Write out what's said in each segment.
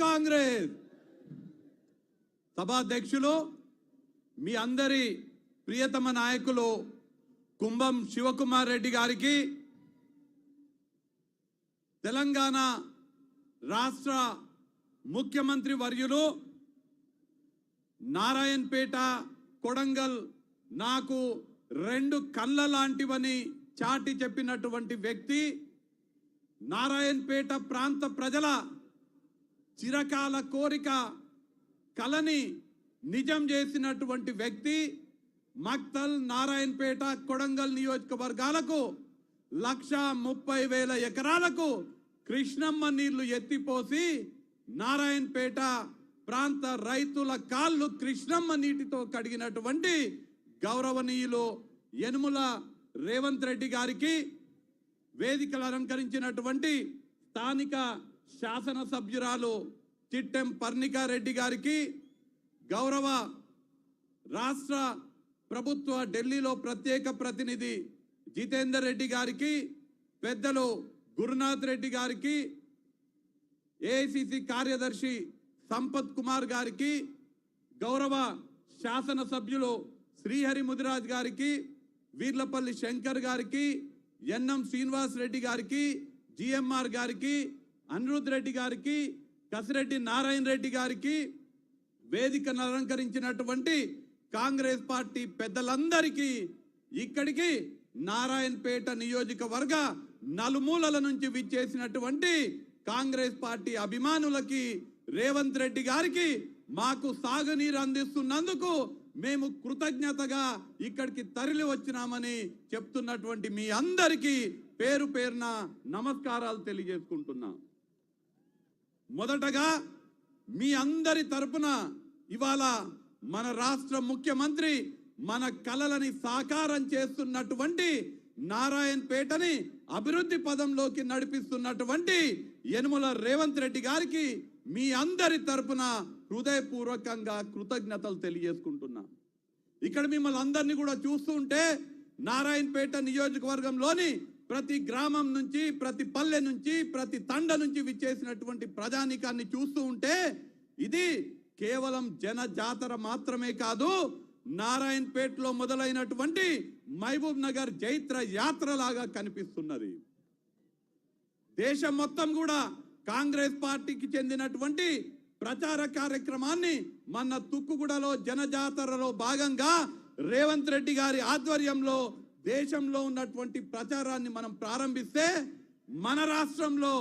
కాంగ్రెస్. సభాధ్యక్షులు, మీ అందరి ప్రియతమ నాయకులు కుంభం శివకుమార్ రెడ్డి గారికి, తెలంగాణ రాష్ట్ర ముఖ్యమంత్రి వర్యులు, నారాయణపేట కొడంగల్ నాకు రెండు కళ్ళ లాంటివని చాటి చెప్పినటువంటి వ్యక్తి, నారాయణపేట ప్రాంత ప్రజల చిరకాల కోరిక కలని నిజం చేసినటువంటి వ్యక్తి, మక్తల్, నారాయణపేట, కొడంగల్ నియోజకవర్గాలకు 1,30,000 ఎకరాలకు కృష్ణమ్మ నీళ్లు ఎత్తిపోసి నారాయణపేట ప్రాంత రైతుల కాళ్ళు కృష్ణమ్మ నీటితో కడిగినటువంటి గౌరవనీయులు యనుమల రేవంత్ రెడ్డి గారికి, వేదికలు అలంకరించినటువంటి స్థానిక శాసనసభ్యురాలు చిట్టెం పర్ణికారెడ్డి గారికి, గౌరవ రాష్ట్ర ప్రభుత్వ ఢిల్లీలో ప్రత్యేక ప్రతినిధి జితేందర్ రెడ్డి గారికి, పెద్దలు గురునాథ్ రెడ్డి గారికి, ఏఐసిసి కార్యదర్శి సంపత్ కుమార్ గారికి, గౌరవ శాసనసభ్యులు శ్రీహరి ముదిరాజ్ గారికి, వీర్లపల్లి శంకర్ గారికి, ఎన్ఎం శ్రీనివాస్ రెడ్డి గారికి, జిఎంఆర్ గారికి, అనిరుద్ రెడ్డి గారికి, కసిరెడ్డి నారాయణ రెడ్డి గారికి, వేదికను అలంకరించినటువంటి కాంగ్రెస్ పార్టీ పెద్దలందరికీ, ఇక్కడికి నారాయణపేట నియోజకవర్గ నలుమూలల నుంచి విచ్చేసినటువంటి కాంగ్రెస్ పార్టీ అభిమానులకి, రేవంత్ రెడ్డి గారికి మాకు సాగునీరు అందిస్తున్నందుకు మేము కృతజ్ఞతగా ఇక్కడికి తరలి వచ్చినామని చెప్తున్నటువంటి మీ అందరికీ పేరు పేరున నమస్కారాలు తెలియజేసుకుంటున్నా. మొదటగా మీ అందరి తరపున ఇవాళ మన రాష్ట్ర ముఖ్యమంత్రి మన కలలని సాకారం చేస్తున్నటువంటి, నారాయణపేటని అభివృద్ధి పదంలోకి నడిపిస్తున్నటువంటి యనుమల రేవంత్ రెడ్డి గారికి మీ అందరి తరపున హృదయపూర్వకంగా కృతజ్ఞతలు తెలియజేసుకుంటున్నా. ఇక్కడ మిమ్మల్ని అందరినీ కూడా చూస్తుంటే నారాయణపేట నియోజకవర్గంలోని ప్రతి గ్రామం నుంచి, ప్రతి పల్లె నుంచి, ప్రతి తండ నుంచి విచ్చేసినటువంటి ప్రజానీకాన్ని చూస్తూ ఉంటే ఇది కేవలం జన జాతర మాత్రమే కాదు, నారాయణపేటలో మొదలైనటువంటి మహబూబ్ నగర్ జైత్ర యాత్రలాగా కనిపిస్తున్నది. దేశం మొత్తం కూడా కాంగ్రెస్ పార్టీకి చెందినటువంటి ప్రచార కార్యక్రమాన్ని మన తుక్కుగూడలో జనజాతరలో భాగంగా రేవంత్ రెడ్డి గారి ఆధ్వర్యంలో దేశంలో ఉన్నటువంటి ప్రచారాన్ని మనం ప్రారంభిస్తే, మన రాష్ట్రంలో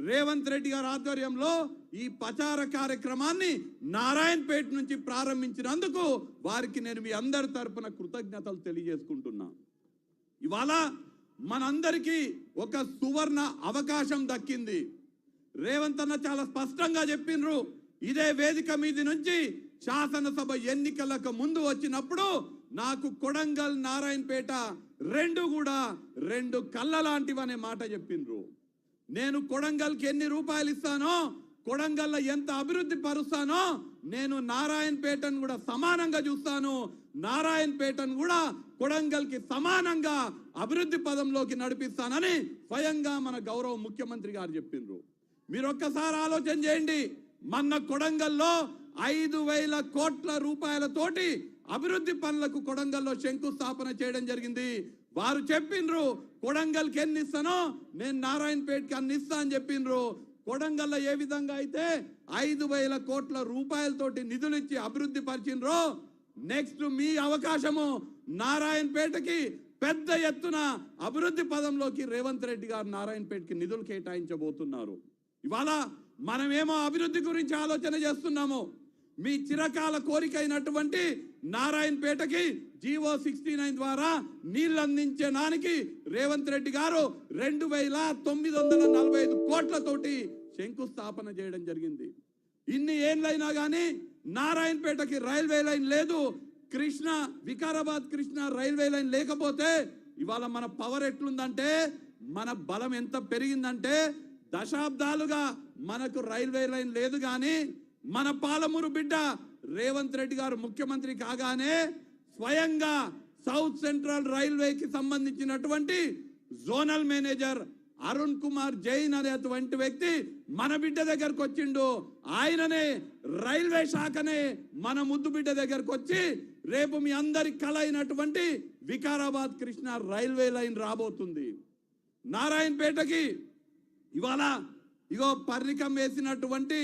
రేవంత్ రెడ్డి గారి ఆధ్వర్యంలో ఈ ప్రచార కార్యక్రమాన్ని నారాయణపేట నుంచి ప్రారంభించినందుకు వారికి నేను మీ అందరి తరపున కృతజ్ఞతలు తెలియజేసుకుంటున్నా. ఇవాళ మనందరికీ ఒక సువర్ణ అవకాశం దక్కింది. రేవంత్ అన్న చాలా స్పష్టంగా చెప్పిండ్రు, ఇదే వేదిక మీది నుంచి శాసనసభ ఎన్నికలకు ముందు వచ్చినప్పుడు నాకు కొడంగల్, నారాయణపేట రెండు కూడా రెండు కళ్ళ లాంటివనే మాట చెప్పిండ్రు. నేను కొడంగల్కి ఎన్ని రూపాయలు ఇస్తానో, కొడంగల్లో ఎంత అభివృద్ధి పరుస్తానో, నేను నారాయణపేటను కూడా సమానంగా చూస్తాను, నారాయణపేటను కూడా కొడంగల్కి సమానంగా అభివృద్ధి పదంలోకి నడిపిస్తానని స్వయంగా మన గౌరవ ముఖ్యమంత్రి గారు చెప్పిండ్రు. మీరు ఒక్కసారి ఆలోచన చేయండి, మన కొడంగల్లో 5,000 కోట్ల రూపాయలతోటి అభివృద్ధి పనులకు కొడంగల్లో శంకుస్థాపన చేయడం జరిగింది. వారు చెప్పిండ్రు కొడంగల్కి ఎన్ని ఇస్తానో నేను నారాయణపేటకి అన్ని ఇస్తా అని చెప్పిండ్రు. కొడంగల్లో ఏ విధంగా అయితే 5,000 కోట్ల రూపాయలతోటి నిధులు ఇచ్చి అభివృద్ధి పరిచిండ్రో, నెక్స్ట్ మీ అవకాశము నారాయణపేటకి పెద్ద ఎత్తున అభివృద్ధి పదంలోకి రేవంత్ రెడ్డి గారు నారాయణపేటకి నిధులు కేటాయించబోతున్నారు. ఇవాళ మనమేమో అభివృద్ధి గురించి ఆలోచన చేస్తున్నాము. మీ చిరకాల కోరిక అయినటువంటి నారాయణపేటకి జీవో 69 ద్వారా నీళ్లు అందించే దానికి రేవంత్ రెడ్డి గారు 2,945 కోట్లతోటి శంకుస్థాపన చేయడం జరిగింది. ఇన్ని ఏళ్ళైనా కానీ నారాయణపేటకి రైల్వే లైన్ లేదు. కృష్ణ వికారాబాద్ కృష్ణ రైల్వే లైన్ లేకపోతే ఇవాళ మన పవర్ ఎట్లుందంటే, మన బలం ఎంత పెరిగిందంటే, దశాబ్దాలుగా మనకు రైల్వే లైన్ లేదు. కానీ మన పాలమూరు బిడ్డ రేవంత్ రెడ్డి గారు ముఖ్యమంత్రి కాగానే స్వయంగా సౌత్ సెంట్రల్ రైల్వేకి సంబంధించినటువంటి జోనల్ మేనేజర్ అరుణ్ కుమార్ జైన్ అనేటువంటి వ్యక్తి మన బిడ్డ దగ్గరకు వచ్చిండు. ఆయననే రైల్వే శాఖనే మన ముద్దు బిడ్డ దగ్గరకు వచ్చి రేపు మీ అందరి కల అయినటువంటి వికారాబాద్ కృష్ణ రైల్వే లైన్ రాబోతుంది. నారాయణపేటకి ఇవాళ ఇగో పర్ణికం వేసినటువంటి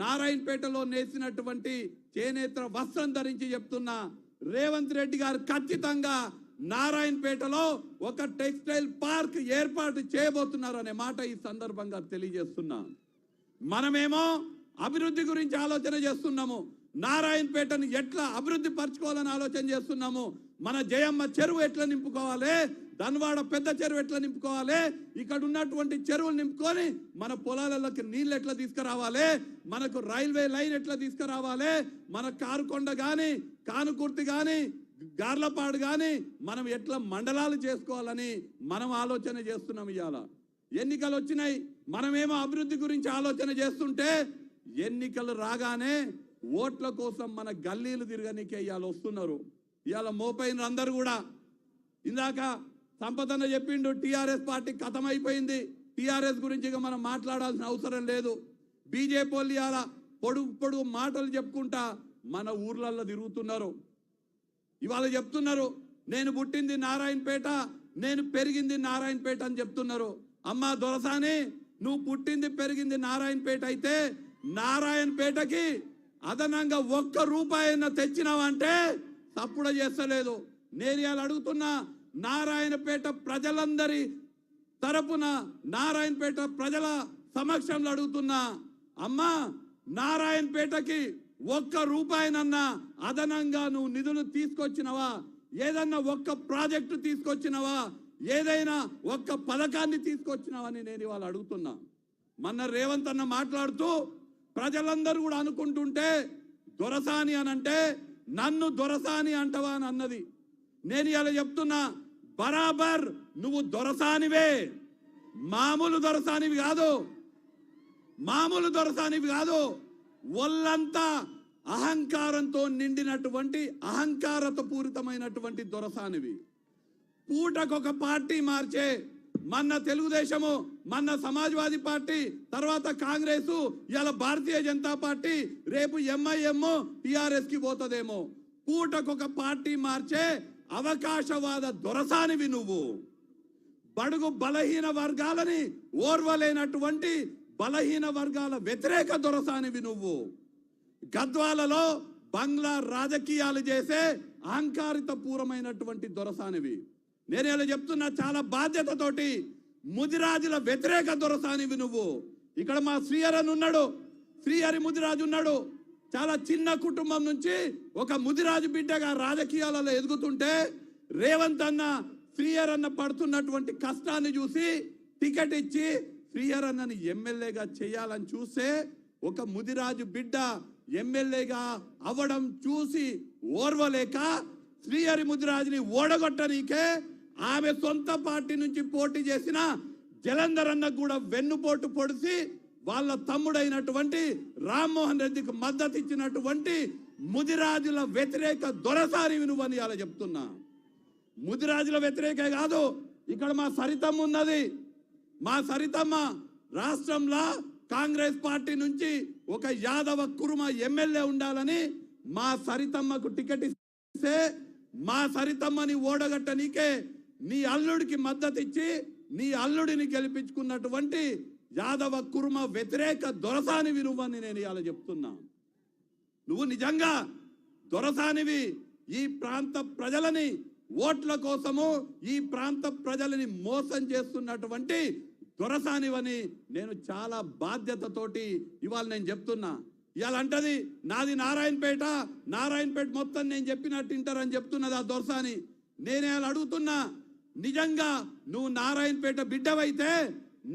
నారాయణపేటలో నేసినటువంటి చేనేత్ర వస్త్రం ధరించి చెప్తున్నా, రేవంత్ రెడ్డి గారు ఖచ్చితంగా నారాయణపేటలో ఒక టెక్స్టైల్ పార్క్ ఏర్పాటు చేయబోతున్నారు అనే మాట ఈ సందర్భంగా తెలియజేస్తున్నా. మనమేమో అభివృద్ధి గురించి ఆలోచన చేస్తున్నాము, నారాయణపేటను ఎట్లా అభివృద్ధి పరచుకోవాలని ఆలోచన చేస్తున్నాము. మన జయమ్మ చెరువు ఎట్లా నింపుకోవాలి, ధన్వాడ పెద్ద చెరువు ఎట్లా నింపుకోవాలి, ఇక్కడ ఉన్నటువంటి చెరువులు నింపుకొని మన పొలాలలోకి నీళ్ళు ఎట్లా తీసుకురావాలి, మనకు రైల్వే లైన్ ఎట్లా తీసుకురావాలి, మన కారుకొండ కానీ కానుకుర్తి కానీ గార్లపాడు కానీ మనం ఎట్లా మండలాలు చేసుకోవాలని మనం ఆలోచన చేస్తున్నాం. ఇవాళ ఎన్నికలు వచ్చినాయి, మనమేమో అభివృద్ధి గురించి ఆలోచన చేస్తుంటే ఎన్నికలు రాగానే ఓట్ల కోసం మన గల్లీలు తిరగనికే ఇవాళ వస్తున్నారు. ఇవాళ మోపైన అందరూ కూడా ఇందాక సంపదన చెప్పిండు, టీఆర్ఎస్ పార్టీ ఖతమైపోయింది, టీఆర్ఎస్ గురించి ఇక మనం మాట్లాడాల్సిన అవసరం లేదు. బీజేపీ వాళ్ళు ఇవాళ పొడుగు మాటలు చెప్పుకుంటా మన ఊర్లలో తిరుగుతున్నారు. ఇవాళ చెప్తున్నారు నేను పుట్టింది నారాయణపేట, నేను పెరిగింది నారాయణపేట అని చెప్తున్నారు. అమ్మా దొరసాని, నువ్వు పుట్టింది పెరిగింది నారాయణపేట అయితే నారాయణపేటకి అదనంగా 1 రూపాయి తెచ్చినావంటే తప్పుడు చేస్తలేదు. నేను ఇవాళ అడుగుతున్నా, నారాయణపేట ప్రజలందరి తరపున నారాయణపేట ప్రజల సమక్షంలో అడుగుతున్నా, అమ్మా నారాయణపేటకి 1 రూపాయినన్నా అదనంగా నువ్వు నిధులు తీసుకొచ్చినవా, ఏదన్నా 1 ప్రాజెక్టు తీసుకొచ్చినవా, ఏదైనా 1 పథకాన్ని తీసుకొచ్చినవని నేను ఇవాళ అడుగుతున్నా. మొన్న రేవంత్ అన్న మాట్లాడుతూ ప్రజలందరూ కూడా అనుకుంటుంటే దొరసాని అనంటే నన్ను దొరసాని అంటవా అని అన్నది. నేను ఇవాళ చెప్తున్నా, బరాబర్ నువ్వు దొరసానివే, మామూలు దొరసానివి కాదు, మామూలు దొరసానివి కాదు. ఒళ్ళంతా అహంకారంతో నిండినటువంటి అహంకారత పూరితమైనటువంటి దొరసానివి. పూటకొక పార్టీ మార్చే, మన తెలుగుదేశము, మన సమాజ్వాదీ పార్టీ, తర్వాత కాంగ్రెస్, ఇలా భారతీయ జనతా పార్టీ, రేపు ఎంఐఎం టిఆర్ఎస్ కి పోతుందేమో. పూటకొక పార్టీ మార్చే అవకాశవాద దొరసానివి నువ్వు. బడుగు బలహీన వర్గాలని ఓర్వలేనటువంటి బలహీన వర్గాల వ్యతిరేక దొరసానివి నువ్వు. గద్వాలలో బంగ్లా రాజకీయాలు చేసే అహంకారిత పూర్వమైనటువంటి దొరసానివి. నేను ఇలా చెప్తున్నా చాలా బాధ్యతతోటి, ముదిరాజుల వ్యతిరేక దొరసానివి నువ్వు. ఇక్కడ మా శ్రీహరి ఉన్నాడు, శ్రీహరి ముదిరాజు ఉన్నాడు. చాలా చిన్న కుటుంబం నుంచి ఒక ముదిరాజు బిడ్డగా రాజకీయాలలో ఎదుగుతుంటే రేవంత్ అన్న శ్రీహరి అన్న పడుతున్నటువంటి కష్టాన్ని చూసి టికెట్ ఇచ్చి శ్రీహరి అన్నని ఎమ్మెల్యేగా చేయాలని చూస్తే ఒక ముదిరాజు బిడ్డ ఎమ్మెల్యేగా అవ్వడం చూసి ఓర్వలేక శ్రీహరి ముదిరాజుని ఓడగొట్టనీకే ఆమె సొంత పార్టీ నుంచి పోటీ చేసిన జలంధర్ అన్నకు కూడా వెన్నుపోటు పొడిసి వాళ్ళ తమ్ముడైనటువంటి రామ్మోహన్ రెడ్డికి మద్దతు ఇచ్చినటువంటి ముదిరాజుల వ్యతిరేక దొరసాని నువ్వని అలా చెప్తున్నా. ముదిరాజుల వ్యతిరేకే కాదు, ఇక్కడ మా సరితమ్మ ఉన్నది. మా సరితమ్మ రాష్ట్రంలో కాంగ్రెస్ పార్టీ నుంచి ఒక యాదవ కురుమ ఎమ్మెల్యే ఉండాలని మా సరితమ్మకు టికెట్ ఇస్తే మా సరితమ్మని ఓడగట్టనీకే నీ అల్లుడికి మద్దతు ఇచ్చి నీ అల్లుడిని గెలిపించుకున్నటువంటి యాదవ కురుమ వ్యతిరేక దొరసానివి నువ్వని నేను ఇలా చెప్తున్నా. నువ్వు నిజంగా దొరసానివి. ఈ ప్రాంత ప్రజలని ఓట్ల కోసము ఈ ప్రాంత ప్రజలని మోసం చేస్తున్నటువంటి దొరసానివని నేను చాలా బాధ్యతతోటి ఇవాళ నేను చెప్తున్నా. ఇవాళ అంటది నాది నారాయణపేట, నారాయణపేట మొత్తం నేను చెప్పినట్టు వింటారని చెప్తున్నది ఆ దొరసాని. నేనే అడుగుతున్నా, నిజంగా నువ్వు నారాయణపేట బిడ్డవైతే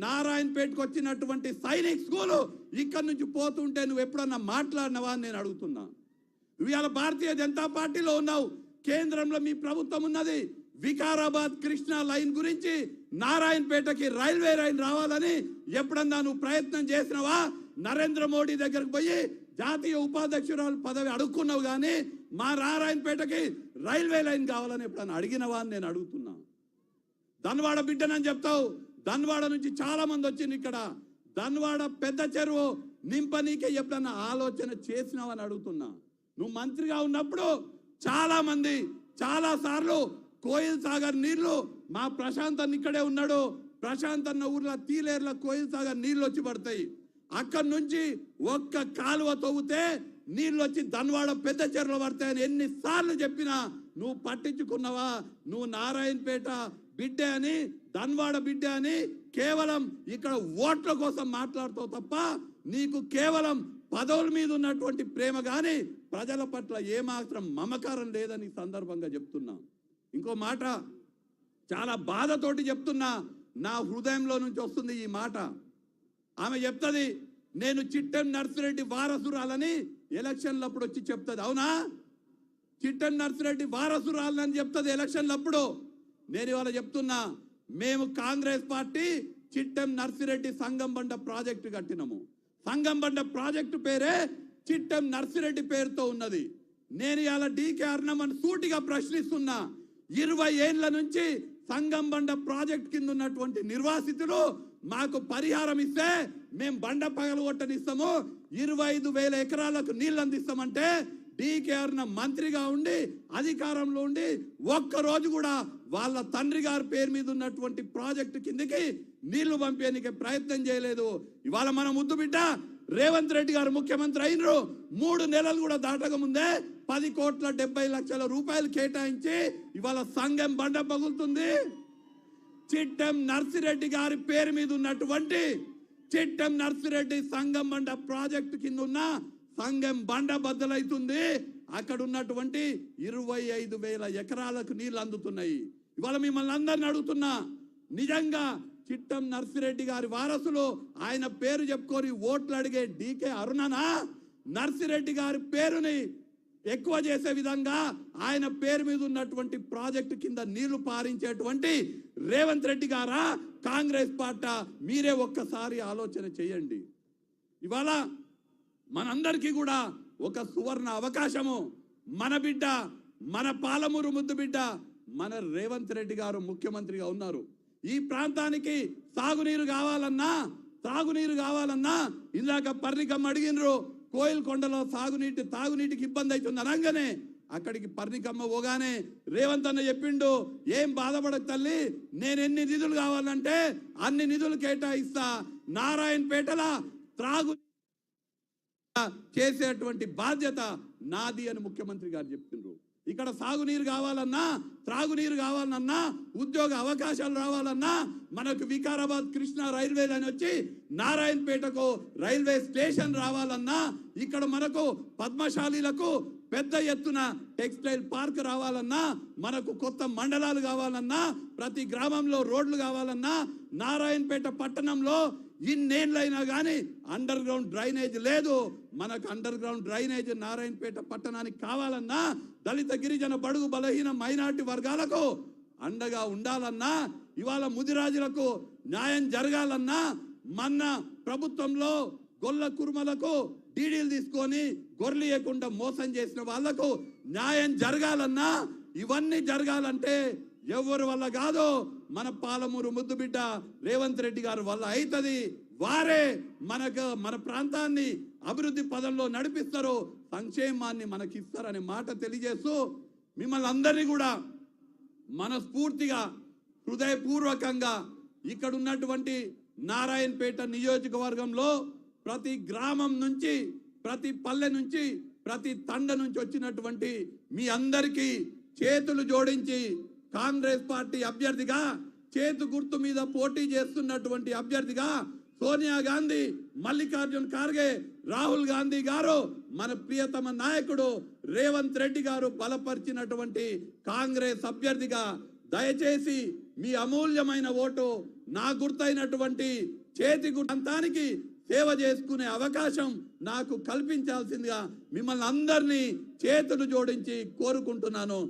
నారాయణపేటకు వచ్చినటువంటి సైనిక్ స్కూలు ఇక్కడి నుంచి పోతుంటే నువ్వు ఎప్పుడన్నా మాట్లాడినవా అని నేను అడుగుతున్నా. ఇవాళ భారతీయ జనతా పార్టీలో ఉన్నావు, కేంద్రంలో మీ ప్రభుత్వం ఉన్నది. వికారాబాద్ కృష్ణా లైన్ గురించి నారాయణపేటకి రైల్వే లైన్ రావాలని ఎప్పుడన్నా నువ్వు ప్రయత్నం చేసినవా? నరేంద్ర మోడీ దగ్గరకు పోయి జాతీయ ఉపాధ్యక్షురాలు పదవి అడుక్కున్నావు, కానీ మా నారాయణపేటకి రైల్వే లైన్ కావాలని ఎప్పుడన్నా అడిగినవా అని నేను అడుగుతున్నా. ధన్వాడ బిడ్డనని చెప్తావు, ధన్వాడ నుంచి చాలా మంది వచ్చింది. ఇక్కడ ధన్వాడ పెద్ద చెరువు నింపనీకే ఎప్పుడన్నా ఆలోచన చేసినావని అడుగుతున్నా. నువ్వు మంత్రిగా ఉన్నప్పుడు చాలా మంది చాలా సార్లు కోయిల్ సాగర్ నీళ్లు మా ప్రశాంత్ అన్న ఇక్కడే ఉన్నాడు, ప్రశాంత్ అన్న ఊర్లో తీలేర్ల కోయిల్ సాగర్ నీళ్లు వచ్చి పడతాయి. అక్కడి నుంచి ఒక్క కాలువ తవ్వుతే నీళ్ళు వచ్చి ధన్వాడ పెద్ద చెరువులో పడతాయని ఎన్నిసార్లు చెప్పినా నువ్వు పట్టించుకున్నావా? నువ్వు నారాయణపేట బిడ్డే అని, ధన్వాడ బిడ్డే అని కేవలం ఇక్కడ ఓట్ల కోసం మాట్లాడుతావు తప్ప నీకు కేవలం పదవుల మీద ఉన్నటువంటి ప్రేమ కానీ ప్రజల పట్ల ఏమాత్రం మమకారం లేదని సందర్భంగా చెప్తున్నా. ఇంకో మాట చాలా బాధతోటి చెప్తున్నా, నా హృదయంలో నుంచి వస్తుంది ఈ మాట. ఆమె చెప్తుంది నేను చిట్టెం నర్సిరెడ్డి వారసురాలని ఎలక్షన్లప్పుడు వచ్చి చెప్తుంది. అవునా? చిట్టెం నర్సిరెడ్డి వారసురాలని చెప్తుంది ఎలక్షన్లప్పుడు. నేను ఇవాళ చెప్తున్నా, మేము కాంగ్రెస్ పార్టీ చిట్టెం నర్సిరెడ్డి సంగంబండ ప్రాజెక్టు కట్టినాము. సంగంబండ ప్రాజెక్టు పేరే చిట్టెం నర్సిరెడ్డి పేరుతో ఉన్నది. నేను ఇవాళ డీకే అర్ణమని సూటిగా ప్రశ్నిస్తున్నా, 20 ఏళ్ల నుంచి సంగంబండ ప్రాజెక్ట్ కింద ఉన్నటువంటి నిర్వాసితులు మాకు పరిహారం ఇస్తే మేము బండ పగలగొట్టనిస్తాము, 25,000 ఎకరాలకు నీళ్ళు అందిస్తామంటే డీకే అర్ణ మంత్రిగా ఉండి అధికారంలో ఉండి ఒక్కరోజు కూడా వాళ్ళ తండ్రి గారి పేరు మీద ఉన్నటువంటి ప్రాజెక్టు కిందకి నీళ్లు పంపేందుకే ప్రయత్నం చేయలేదు. ఇవాళ మన ముద్దు బిడ్డ రేవంత్ రెడ్డి గారు ముఖ్యమంత్రి అయినరు, 3 నెలలు కూడా దాటక ముందే 10,70,00,000 రూపాయలు కేటాయించి ఇవాళ సంగం బండ పగులుతుంది. చిట్టెం నర్సిరెడ్డి గారి పేరు మీద ఉన్నటువంటి చిట్టెం నర్సిరెడ్డి సంగం బండ ప్రాజెక్టు కింద ఉన్న సంగం బండ బద్దలైతుంది. అక్కడ ఉన్నటువంటి 25,000 ఎకరాలకు నీళ్లు అందుతున్నాయి. ఇవాళ మిమ్మల్ని అందరిని అడుగుతున్నా, నిజంగా చిట్టెం నర్సిరెడ్డి గారి వారసులు ఆయన పేరు చెప్పుకొని ఓట్లు అడిగే డీకే అరుణనా, నర్సిరెడ్డి గారి పేరుని ఎక్కువ చేసే విధంగా ఆయన పేరు మీద ఉన్నటువంటి ప్రాజెక్టు కింద నీళ్లు పారించేటువంటి రేవంత్ రెడ్డి గారా, కాంగ్రెస్ పార్టీ? మీరే ఒక్కసారి ఆలోచన చేయండి. ఇవాళ మనందరికీ కూడా ఒక సువర్ణ అవకాశము. మన బిడ్డ, మన పాలమూరు ముద్దు బిడ్డ మన రేవంత్ రెడ్డి గారు ముఖ్యమంత్రిగా ఉన్నారు. ఈ ప్రాంతానికి తాగునీరు కావాలన్నా ఇందాక పర్ణికమ్మ అడిగినరు, కోయిల్ కొండలో తాగునీటికి ఇబ్బంది అవుతుంది అనగానే అక్కడికి పర్ణికమ్మ పోగానే రేవంత్ అన్న చెప్పిండు, ఏం బాధపడక తల్లి, నేను ఎన్ని నిధులు కావాలంటే అన్ని నిధులు కేటాయిస్తా, నారాయణపేటల త్రాగు చేసేటువంటి బాధ్యత నాది అని ముఖ్యమంత్రి గారు చెప్తున్నారు. ఇక్కడ సాగునీరు కావాలన్నా, త్రాగునీరు కావాలన్నా, ఉద్యోగ అవకాశాలు రావాలన్నా, మనకు వికారాబాద్ కృష్ణా రైల్వే అని వచ్చి నారాయణపేటకు రైల్వే స్టేషన్ రావాలన్నా, ఇక్కడ మనకు పద్మశాలీలకు పెద్ద ఎత్తున టెక్స్టైల్ పార్క్ రావాలన్నా, మనకు కొత్త మండలాలు కావాలన్నా, ప్రతి గ్రామంలో రోడ్లు కావాలన్నా, నారాయణపేట పట్టణంలో ఇన్నేళ్ళైనా కానీ అండర్ గ్రౌండ్ డ్రైనేజ్ లేదు. మనకు అండర్ గ్రౌండ్ డ్రైనేజ్ నారాయణపేట పట్టణానికి కావాలన్నా, దళిత గిరిజన బడుగు బలహీన మైనార్టీ వర్గాలకు అండగా ఉండాలన్నా, ఇవాళ ముదిరాజులకు న్యాయం జరగాలన్నా, మన ప్రభుత్వంలో గొల్ల కుర్మలకు డీడీలు తీసుకొని గొర్రెలేయకుండా మోసం చేసిన వాళ్లకు న్యాయం జరగాలన్నా, ఇవన్నీ జరగాలంటే ఎవరి వల్ల కాదు, మన పాలమూరు ముద్దు బిడ్డ రేవంత్ రెడ్డి గారు వల్ల అవుతుంది. వారే మన ప్రాంతాన్ని అభివృద్ధి పదంలో నడిపిస్తారు, సంక్షేమాన్ని మనకిస్తారనే మాట తెలియజేస్తూ మిమ్మల్ని అందరినీ కూడా మనస్ఫూర్తిగా హృదయపూర్వకంగా ఇక్కడ ఉన్నటువంటి నారాయణపేట నియోజకవర్గంలో ప్రతి గ్రామం నుంచి, ప్రతి పల్లె నుంచి, ప్రతి తండ నుంచి వచ్చినటువంటి మీ అందరికీ చేతులు జోడించి కాంగ్రెస్ పార్టీ అభ్యర్థిగా, చేతు గుర్తు మీద పోటీ చేస్తున్నటువంటి అభ్యర్థిగా సోనియా గాంధీ, మల్లికార్జున్ ఖార్గే, రాహుల్ గాంధీ గారు, మన ప్రియతమ నాయకుడు రేవంత్ రెడ్డి గారు బలపరిచినటువంటి కాంగ్రెస్ అభ్యర్థిగా దయచేసి మీ అమూల్యమైన ఓటు నా గుర్తైనటువంటి చేతి ప్రాంతానికి సేవ చేసుకునే అవకాశం నాకు కల్పించాల్సిందిగా మిమ్మల్ని అందరినీ చేతులు జోడించి కోరుకుంటున్నాను.